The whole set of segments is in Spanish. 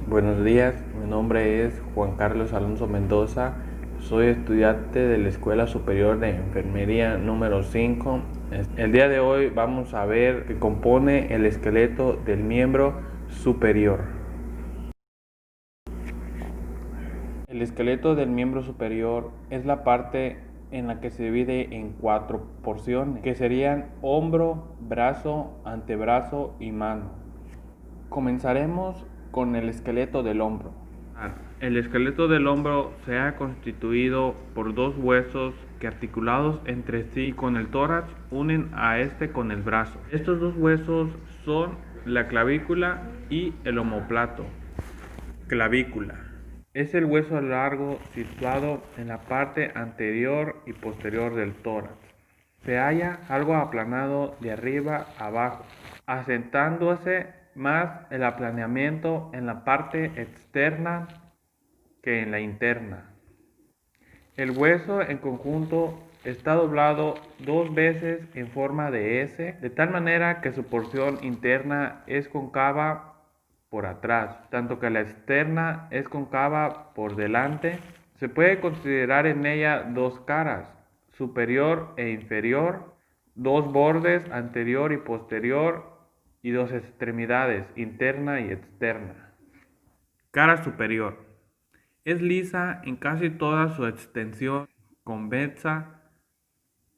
Buenos días, mi nombre es Juan Carlos Alonso Mendoza, soy estudiante de la Escuela Superior de Enfermería número 5. El día de hoy vamos a ver qué compone el esqueleto del miembro superior. El esqueleto del miembro superior es la parte en la que se divide en 4 porciones, que serían hombro, brazo, antebrazo y mano. Comenzaremos con el esqueleto del hombro. El esqueleto del hombro se ha constituido por dos huesos que, articulados entre sí con el tórax, unen a este con el brazo. Estos dos huesos son la clavícula y el omóplato. Clavícula es el hueso largo situado en la parte anterior y posterior del tórax. Se halla algo aplanado de arriba a abajo, acentuándose más el aplanamiento en la parte externa que en la interna. El hueso en conjunto está doblado dos veces en forma de S, de tal manera que su porción interna es cóncava por atrás, tanto que la externa es cóncava por delante. Se puede considerar en ella dos caras, superior e inferior, dos bordes, anterior y posterior, y dos extremidades, interna y externa. Cara superior. Es lisa en casi toda su extensión, convexa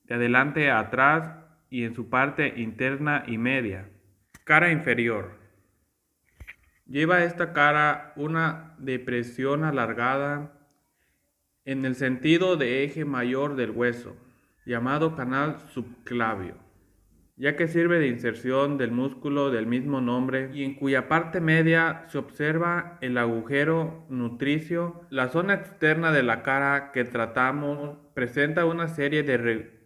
de adelante a atrás y en su parte interna y media. Cara inferior. Lleva esta cara una depresión alargada en el sentido de eje mayor del hueso, llamado canal subclavio, ya que sirve de inserción del músculo del mismo nombre y en cuya parte media se observa el agujero nutricio. La zona externa de la cara que tratamos presenta una serie de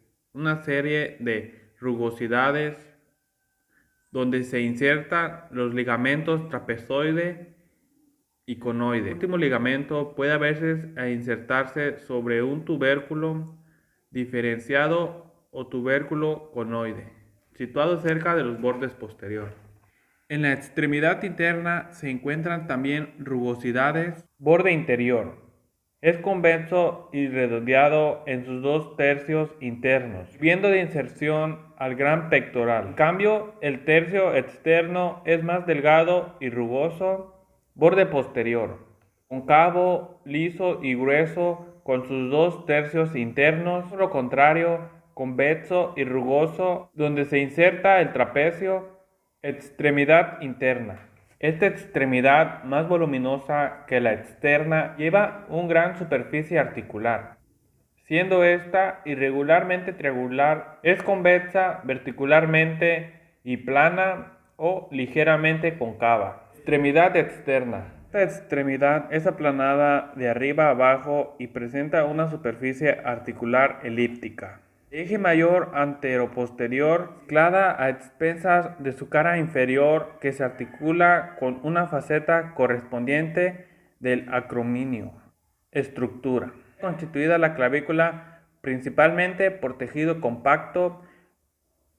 rugosidades donde se insertan los ligamentos trapezoide y conoide. El último ligamento puede a veces insertarse sobre un tubérculo diferenciado o tubérculo conoide, situado cerca de los bordes posteriores. En la extremidad interna se encuentran también rugosidades. Borde interior. Es convexo y redondeado en sus 2 tercios internos, sirviendo de inserción al gran pectoral. En cambio, el tercio externo es más delgado y rugoso. Borde posterior. Cóncavo, liso y grueso con sus 2 tercios internos. Por lo contrario, convexo y rugoso, donde se inserta el trapecio. Extremidad interna. Esta extremidad, más voluminosa que la externa, lleva una gran superficie articular, siendo esta irregularmente triangular, es convexa verticularmente y plana o ligeramente cóncava. Extremidad externa. Esta extremidad es aplanada de arriba a abajo y presenta una superficie articular elíptica. Eje mayor anteroposterior, mezclada a expensas de su cara inferior, que se articula con una faceta correspondiente del acromion. Estructura. Constituida la clavícula principalmente por tejido compacto,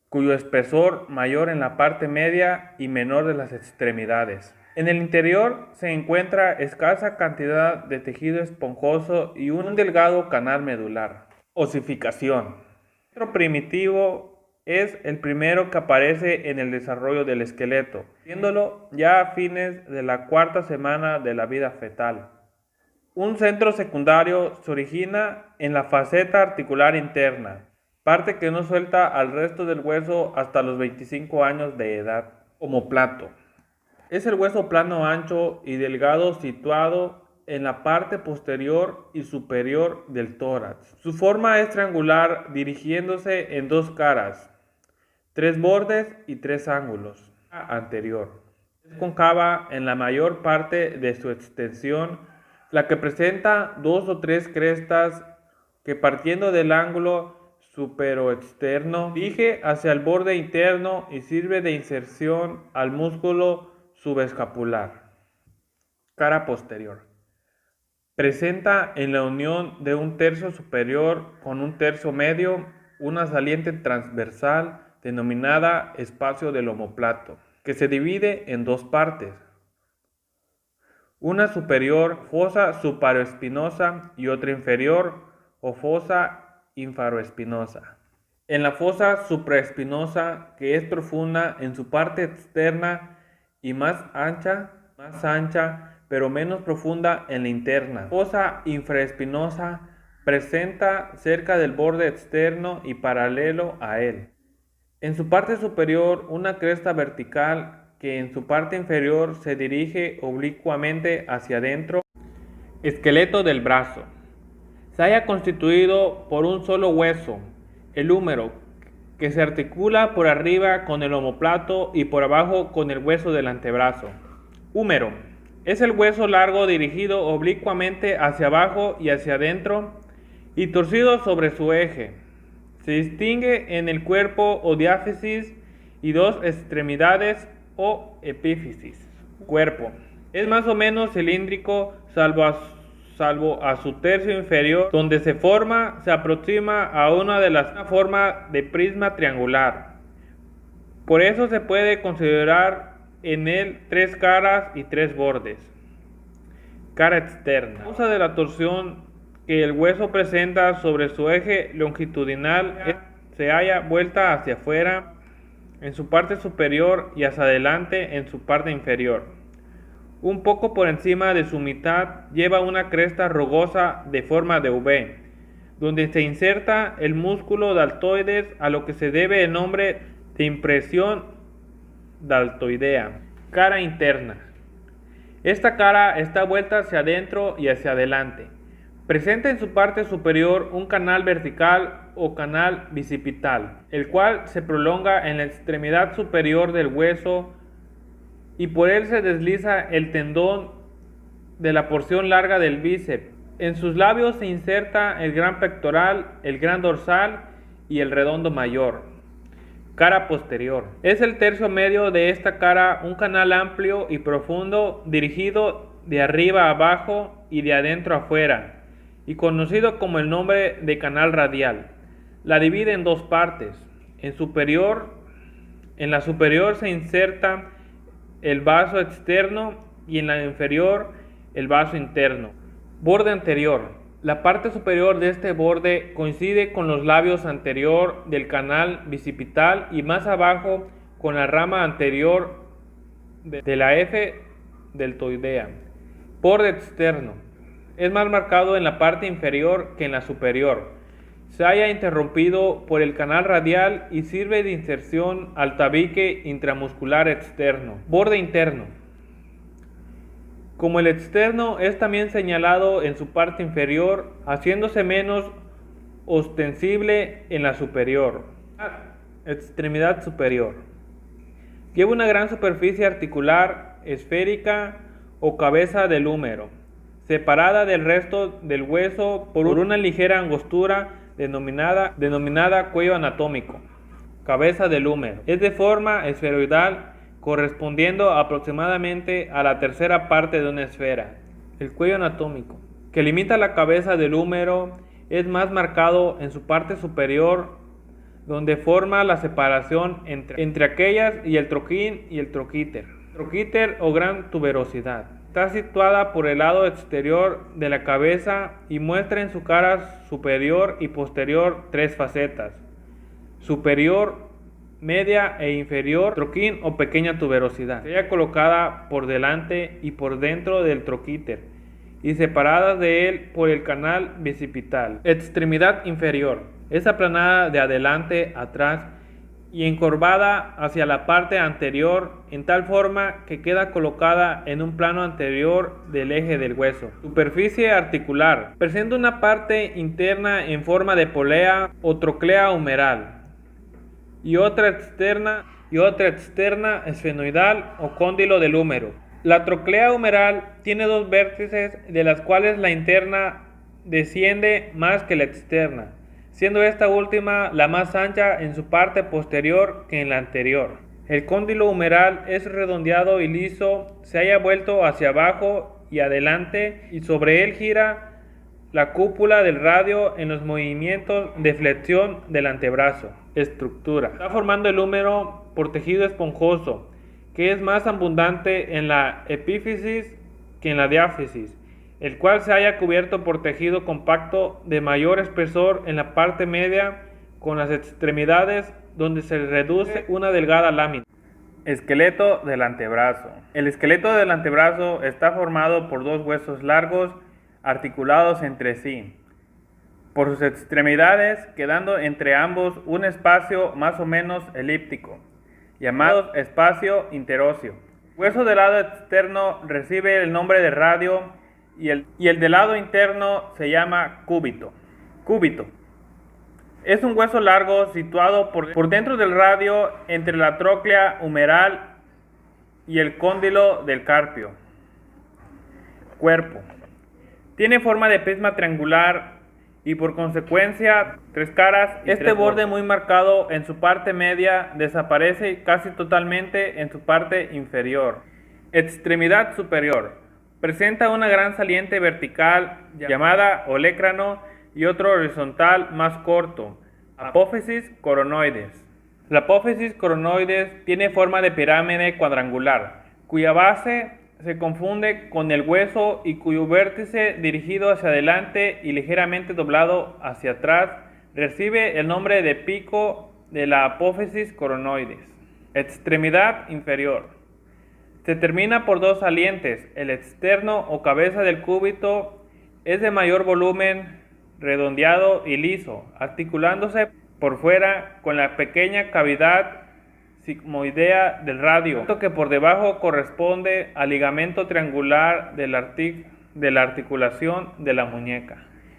cuyo espesor mayor en la parte media y menor de las extremidades. En el interior se encuentra escasa cantidad de tejido esponjoso y un delgado canal medular. Osificación. El centro primitivo es el primero que aparece en el desarrollo del esqueleto, siéndolo ya a fines de la 4ª semana de la vida fetal. Un centro secundario se origina en la faceta articular interna, parte que no suelta al resto del hueso hasta los 25 años de edad. Omóplato. Es el hueso plano, ancho y delgado situado en la parte posterior y superior del tórax. Su forma es triangular, dirigiéndose en 2 caras, 3 bordes y 3 ángulos. Anterior. Es cóncava en la mayor parte de su extensión, la que presenta 2 o 3 crestas que, partiendo del ángulo superoexterno, dirige hacia el borde interno y sirve de inserción al músculo subescapular. Cara posterior. Presenta en la unión de un tercio superior con un tercio medio una saliente transversal denominada espacio del omóplato, que se divide en 2 partes. una superior, fosa supraespinosa, y otra inferior, o fosa infaroespinosa. En la fosa supraespinosa, que es profunda en su parte externa y más ancha, pero menos profunda en la interna. La fosa infraespinosa presenta cerca del borde externo y paralelo a él. En su parte superior, una cresta vertical que en su parte inferior se dirige oblicuamente hacia adentro. Esqueleto del brazo. Se halla constituido por un solo hueso, el húmero, que se articula por arriba con el omóplato y por abajo con el hueso del antebrazo. Húmero es el hueso largo dirigido oblicuamente hacia abajo y hacia adentro y torcido sobre su eje. Se distingue en el cuerpo o diáfisis y dos extremidades o epífisis. Cuerpo es más o menos cilíndrico, salvo a su tercio inferior, donde se aproxima a una forma de prisma triangular. Por eso se puede considerar en él tres caras y tres bordes. Cara externa. A causa de la torsión que el hueso presenta sobre su eje longitudinal, se halla vuelta hacia afuera en su parte superior y hacia adelante en su parte inferior. Un poco por encima de su mitad lleva una cresta rugosa de forma de V, donde se inserta el músculo deltoides, a lo que se debe el nombre de impresión deltoidea. Cara interna. Esta cara está vuelta hacia adentro y hacia adelante. Presenta en su parte superior un canal vertical o canal bicipital, el cual se prolonga en la extremidad superior del hueso y por él se desliza el tendón de la porción larga del bíceps. En sus labios se inserta el gran pectoral, el gran dorsal y el redondo mayor. Cara posterior. Es el tercio medio de esta cara un canal amplio y profundo dirigido de arriba a abajo y de adentro a afuera, y conocido como el nombre de canal radial. La divide en dos partes. En la superior se inserta el vaso externo y en la inferior el vaso interno. Borde anterior. La parte superior de este borde coincide con los labios anterior del canal bicipital y más abajo con la rama anterior de la F deltoidea. Borde externo. Es más marcado en la parte inferior que en la superior. Se halla interrumpido por el canal radial y sirve de inserción al tabique intramuscular externo. Borde interno. Como el externo es también señalado en su parte inferior, haciéndose menos ostensible en la superior. Extremidad superior. Lleva una gran superficie articular, esférica o cabeza del húmero, separada del resto del hueso por una ligera angostura denominada cuello anatómico. Cabeza del húmero. Es de forma esferoidal, correspondiendo aproximadamente a la tercera parte de una esfera. El cuello anatómico, que limita la cabeza del húmero, es más marcado en su parte superior, donde forma la separación entre aquellas y el troquín y el troquíter. Troquíter o gran tuberosidad. Está situada por el lado exterior de la cabeza y muestra en su cara superior y posterior tres facetas: superior, media e inferior, troquín o pequeña tuberosidad. Se halla colocada por delante y por dentro del troquíter y separadas de él por el canal bicipital. Extremidad inferior. Es aplanada de adelante a atrás y encorvada hacia la parte anterior en tal forma que queda colocada en un plano anterior del eje del hueso. Superficie articular. Presenta una parte interna en forma de polea o troclea humeral y otra externa esfenoidal o cóndilo del húmero. La troclea humeral tiene dos vértices, de las cuales la interna desciende más que la externa, siendo esta última la más ancha en su parte posterior que en la anterior. El cóndilo humeral es redondeado y liso, se halla vuelto hacia abajo y adelante, y sobre él gira la cúpula del radio en los movimientos de flexión del antebrazo. Estructura. Está formando el húmero por tejido esponjoso, que es más abundante en la epífisis que en la diáfisis, el cual se halla cubierto por tejido compacto de mayor espesor en la parte media, con las extremidades donde se reduce una delgada lámina. Esqueleto del antebrazo. El esqueleto del antebrazo está formado por dos huesos largos articulados entre sí por sus extremidades, quedando entre ambos un espacio más o menos elíptico, llamado espacio interóseo. El hueso del lado externo recibe el nombre de radio y el del lado interno se llama cúbito. Cúbito es un hueso largo situado por dentro del radio entre la tróclea humeral y el cóndilo del carpio. Cuerpo. Tiene forma de prisma triangular y por consecuencia tres caras. Este borde muy marcado en su parte media desaparece casi totalmente en su parte inferior. Extremidad superior. Presenta una gran saliente vertical llamada olecrano y otro horizontal más corto, apófisis coronoides. La apófisis coronoides tiene forma de pirámide cuadrangular, cuya base se confunde con el hueso y cuyo vértice dirigido hacia adelante y ligeramente doblado hacia atrás recibe el nombre de pico de la apófisis coronoides. Extremidad inferior. Se termina por dos salientes. El externo o cabeza del cúbito es de mayor volumen, redondeado y liso, articulándose por fuera con la pequeña cavidad sigmoidea del radio, que por debajo corresponde al ligamento triangular de la articulación de la muñeca.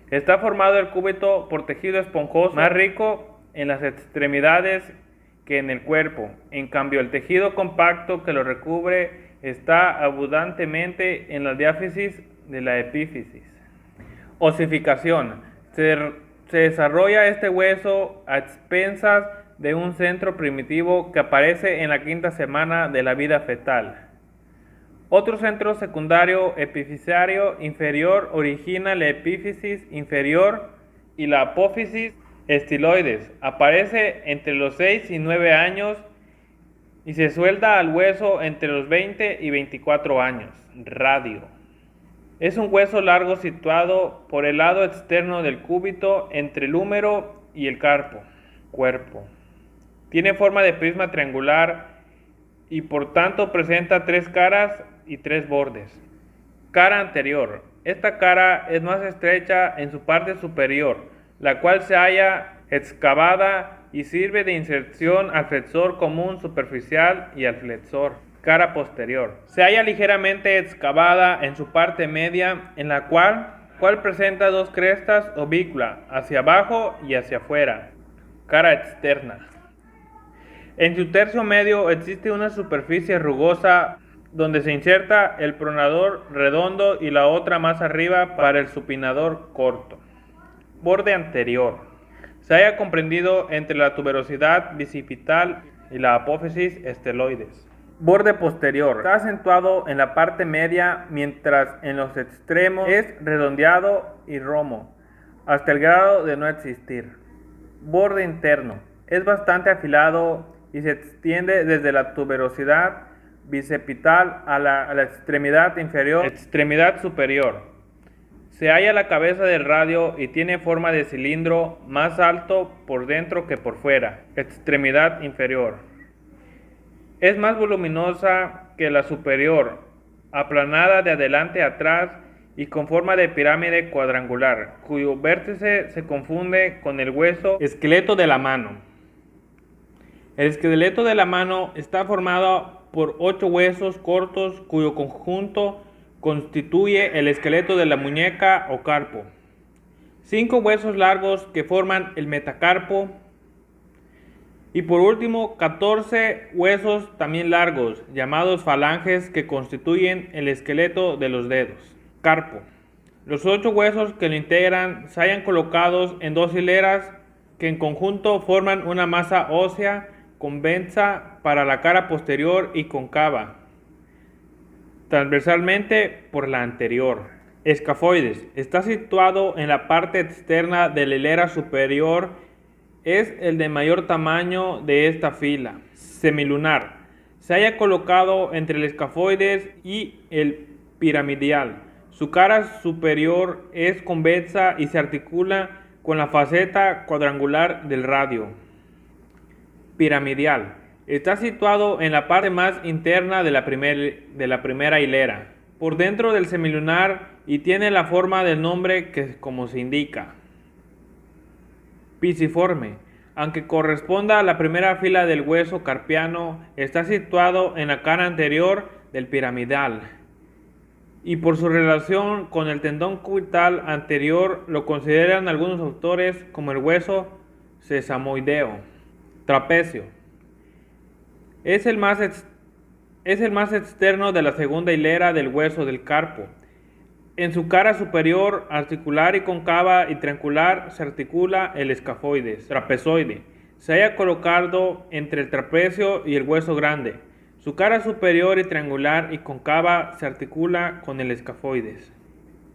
Está formado el cúbito por tejido esponjoso, más rico en las extremidades que en el cuerpo. En cambio, el tejido compacto que lo recubre está abundantemente en la diáfisis de la epífisis. Osificación. Se desarrolla este hueso a expensas de un centro primitivo que aparece en la quinta semana de la vida fetal. Otro centro secundario epifisiario inferior origina la epífisis inferior y la apófisis estiloides. Aparece entre los 6 y 9 años y se suelda al hueso entre los 20 y 24 años. Radio. Es un hueso largo situado por el lado externo del cúbito entre el húmero y el carpo. Cuerpo. Tiene forma de prisma triangular y por tanto presenta tres caras y tres bordes. Cara anterior. Esta cara es más estrecha en su parte superior, la cual se halla excavada y sirve de inserción al flexor común superficial y al flexor. Cara posterior. Se halla ligeramente excavada en su parte media, en la cual presenta dos crestas o vícula, hacia abajo y hacia afuera. Cara externa. En su tercio medio existe una superficie rugosa donde se inserta el pronador redondo y la otra más arriba para el supinador corto. Borde anterior. Se halla comprendido entre la tuberosidad bicipital y la apófisis esteloides. Borde posterior. Está acentuado en la parte media, mientras en los extremos es redondeado y romo, hasta el grado de no existir. Borde interno. Es bastante afilado y se extiende desde la tuberosidad bicipital a la extremidad inferior. Extremidad superior. Se halla la cabeza del radio y tiene forma de cilindro, más alto por dentro que por fuera. Extremidad inferior. Es más voluminosa que la superior, aplanada de adelante a atrás y con forma de pirámide cuadrangular, cuyo vértice se confunde con el hueso. Esqueleto de la mano. El esqueleto de la mano está formado por 8 huesos cortos cuyo conjunto constituye el esqueleto de la muñeca o carpo. 5 huesos largos que forman el metacarpo. Y por último, 14 huesos también largos, llamados falanges, que constituyen el esqueleto de los dedos. Carpo. Los 8 huesos que lo integran se hallan colocados en 2 hileras que en conjunto forman una masa ósea convexa para la cara posterior y cóncava, transversalmente por la anterior. Escafoides. Está situado en la parte externa de la hilera superior. Es el de mayor tamaño de esta fila. Semilunar. Se halla colocado entre el escafoides y el Piramidal. Su cara superior es convexa y se articula con la faceta cuadrangular del radio. Piramidal. Está situado en la parte más interna de la primera hilera, por dentro del semilunar, y tiene la forma del nombre como se indica. Pisiforme. Aunque corresponda a la primera fila del hueso carpiano, está situado en la cara anterior del piramidal, y por su relación con el tendón cubital anterior lo consideran algunos autores como el hueso sesamoideo. Trapecio. Es el más externo de la segunda hilera del hueso del carpo. En su cara superior, articular y cóncava y triangular, se articula el escafoides trapezoide. Se halla colocado entre el trapecio y el hueso grande. Su cara superior y triangular y cóncava se articula con el escafoides.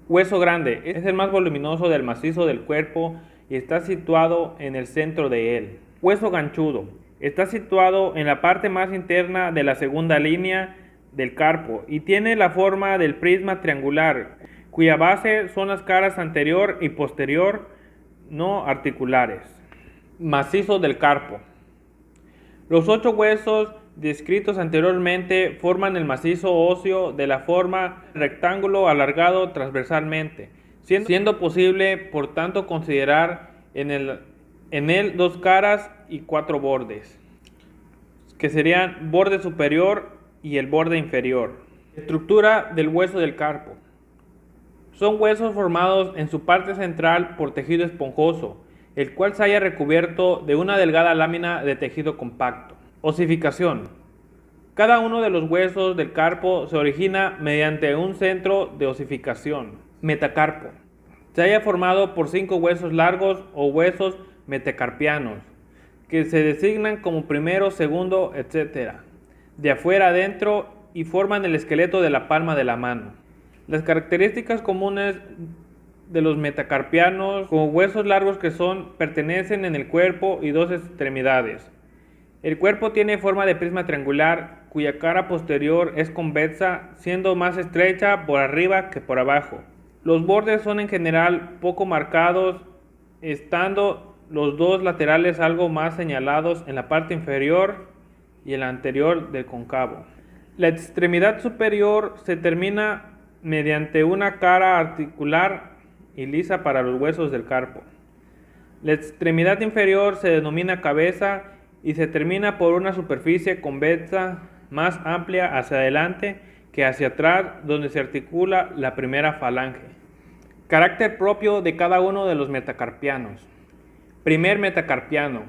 Hueso grande. Es el más voluminoso del macizo del cuerpo y está situado en el centro de él. Hueso ganchudo. Está situado en la parte más interna de la segunda línea del carpo y tiene la forma del prisma triangular, cuya base son las caras anterior y posterior no articulares. Macizo del carpo. Los 8 huesos descritos anteriormente forman el macizo óseo de la forma rectángulo alargado transversalmente, siendo posible por tanto considerar en él 2 caras y 4 bordes, que serían borde superior y el borde inferior. Estructura del hueso del carpo. Son huesos formados en su parte central por tejido esponjoso, el cual se halla recubierto de una delgada lámina de tejido compacto. Osificación. Cada uno de los huesos del carpo se origina mediante un centro de osificación. Metacarpo. Se halla formado por 5 huesos largos o huesos metacarpianos, que se designan como primero, segundo, etc., de afuera adentro, y forman el esqueleto de la palma de la mano. Las características comunes de los metacarpianos, como huesos largos que pertenecen en el cuerpo y 2 extremidades. El cuerpo tiene forma de prisma triangular, cuya cara posterior es convexa, siendo más estrecha por arriba que por abajo. Los bordes son en general poco marcados, estando los 2 laterales algo más señalados en la parte inferior y en la anterior del cóncavo. La extremidad superior se termina mediante una cara articular y lisa para los huesos del carpo. La extremidad inferior se denomina cabeza y se termina por una superficie convexa más amplia hacia adelante que hacia atrás, donde se articula la primera falange. Carácter propio de cada uno de los metacarpianos. Primer metacarpiano.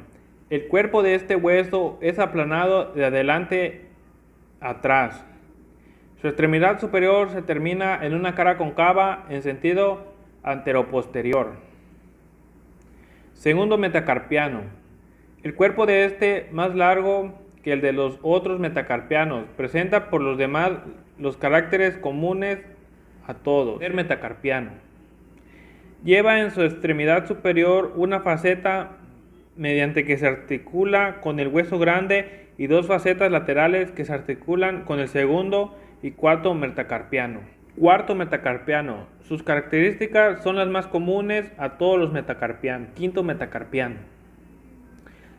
El cuerpo de este hueso es aplanado de adelante a atrás. Su extremidad superior se termina en una cara cóncava en sentido anteroposterior. Segundo metacarpiano. El cuerpo de este, más largo que el de los otros metacarpianos, presenta por los demás los caracteres comunes a todos. Tercer metacarpiano. Lleva en su extremidad superior una faceta mediante que se articula con el hueso grande y 2 facetas laterales que se articulan con el segundo y cuarto metacarpiano. Cuarto metacarpiano. Sus características son las más comunes a todos los metacarpianos. Quinto metacarpiano.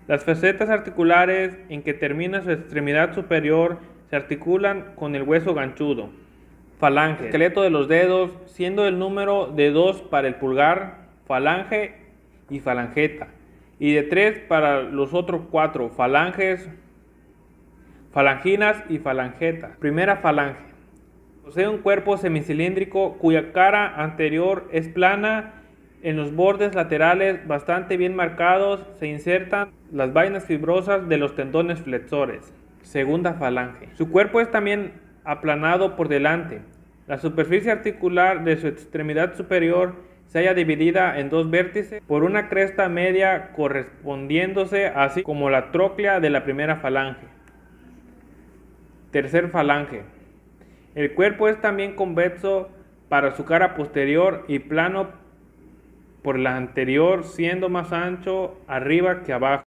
Las facetas articulares en que termina su extremidad superior se articulan con el hueso ganchudo. Falange. Esqueleto de los dedos, siendo el número de 2 para el pulgar, falange y falangeta, y de 3 para los otros 4, falanges, falanginas y falangetas. Primera falange. Posee un cuerpo semicilíndrico cuya cara anterior es plana. En los bordes laterales, bastante bien marcados, se insertan las vainas fibrosas de los tendones flexores. Segunda falange. Su cuerpo es también aplanado por delante. La superficie articular de su extremidad superior se halla dividida en 2 vértices por una cresta media correspondiéndose, así como la tróclea de la primera falange. Tercer falange. El cuerpo es también convexo para su cara posterior y plano por la anterior, siendo más ancho arriba que abajo.